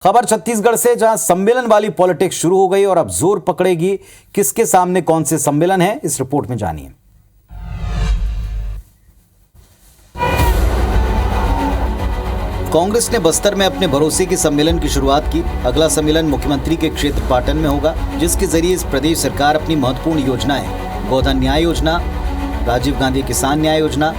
खबर छत्तीसगढ़ से, जहां सम्मेलन वाली पॉलिटिक्स शुरू हो गई और अब जोर पकड़ेगी। किसके सामने कौन से सम्मेलन है, इस रिपोर्ट में जानिए। कांग्रेस ने बस्तर में अपने भरोसे के सम्मेलन की शुरुआत की। अगला सम्मेलन मुख्यमंत्री के क्षेत्र पाटन में होगा, जिसके जरिए इस प्रदेश सरकार अपनी महत्वपूर्ण योजनाएं, गोधन न्याय योजना, राजीव गांधी किसान न्याय योजना,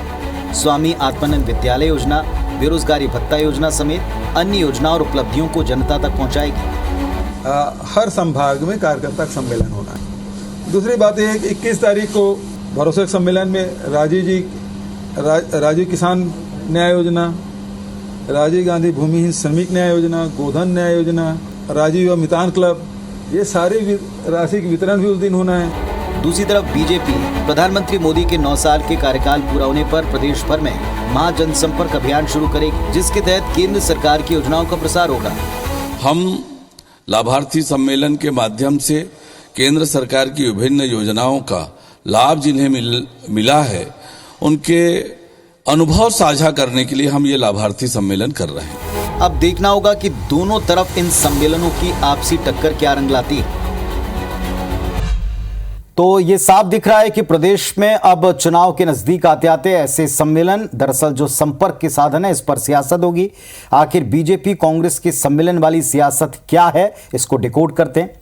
स्वामी आत्मानंद विद्यालय योजना, बेरोजगारी भत्ता योजना समेत अन्य योजना और उपलब्धियों को जनता तक पहुंचाएगी। हर संभाग में कार्यकर्ता सम्मेलन होना है। दूसरी बात यह है कि 21 तारीख को भरोसे के सम्मेलन में राजीव किसान न्याय योजना, राजीव गांधी भूमिहीन श्रमिक न्याय योजना, गोधन न्याय योजना, राजीव मितान क्लब, ये सारी राशि का वितरण भी उस दिन होना है। दूसरी तरफ बीजेपी प्रधानमंत्री मोदी के 9 साल के कार्यकाल पूरा होने पर प्रदेश भर में महा जनसंपर्क अभियान शुरू करेगी, जिसके तहत केंद्र सरकार की योजनाओं का प्रसार होगा। हम लाभार्थी सम्मेलन के माध्यम से केंद्र सरकार की विभिन्न योजनाओं का लाभ जिन्हें मिला है, उनके अनुभव साझा करने के लिए हम ये लाभार्थी सम्मेलन कर रहे हैं। अब देखना होगा कि दोनों तरफ इन सम्मेलनों की आपसी टक्कर क्या रंग लाती है। तो ये साफ दिख रहा है कि प्रदेश में अब चुनाव के नजदीक आते आते ऐसे सम्मेलन, दरअसल जो संपर्क के साधन है, इस पर सियासत होगी। आखिर बीजेपी कांग्रेस की सम्मेलन वाली सियासत क्या है, इसको डिकोड करते हैं।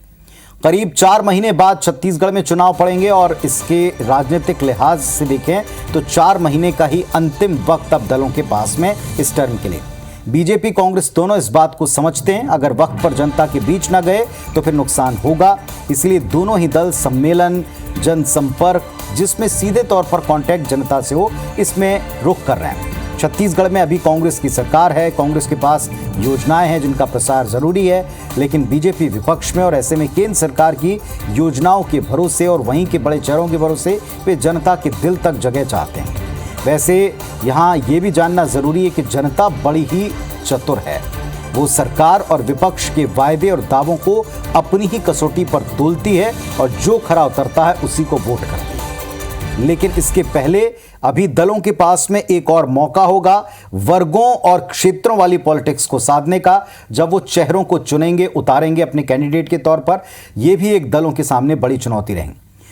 करीब 4 महीने बाद छत्तीसगढ़ में चुनाव पड़ेंगे और इसके राजनीतिक लिहाज से देखें तो 4 महीने का ही अंतिम वक्त अब दलों के पास में इस टर्म के लिए। बीजेपी कांग्रेस दोनों इस बात को समझते हैं, अगर वक्त पर जनता के बीच न गए तो फिर नुकसान होगा। इसलिए दोनों ही दल सम्मेलन, जनसंपर्क, जिसमें सीधे तौर पर कांटेक्ट जनता से हो, इसमें रुख कर रहे हैं। छत्तीसगढ़ में अभी कांग्रेस की सरकार है, कांग्रेस के पास योजनाएं हैं जिनका प्रसार जरूरी है, लेकिन बीजेपी विपक्ष में और ऐसे में केंद्र सरकार की योजनाओं के भरोसे और वहीं के बड़े चेहरों के भरोसे वे जनता के दिल तक जगह चाहते हैं। वैसे यहाँ ये भी जानना जरूरी है कि जनता बड़ी ही चतुर है। वो सरकार और विपक्ष के वायदे और दावों को अपनी ही कसौटी पर तोलती है और जो खरा उतरता है उसी को वोट करती है। लेकिन इसके पहले अभी दलों के पास में एक और मौका होगा वर्गों और क्षेत्रों वाली पॉलिटिक्स को साधने का, जब वो चेहरों को चुनेंगे, उतारेंगे अपने कैंडिडेट के तौर पर। यह भी एक दलों के सामने बड़ी चुनौती रहेगी।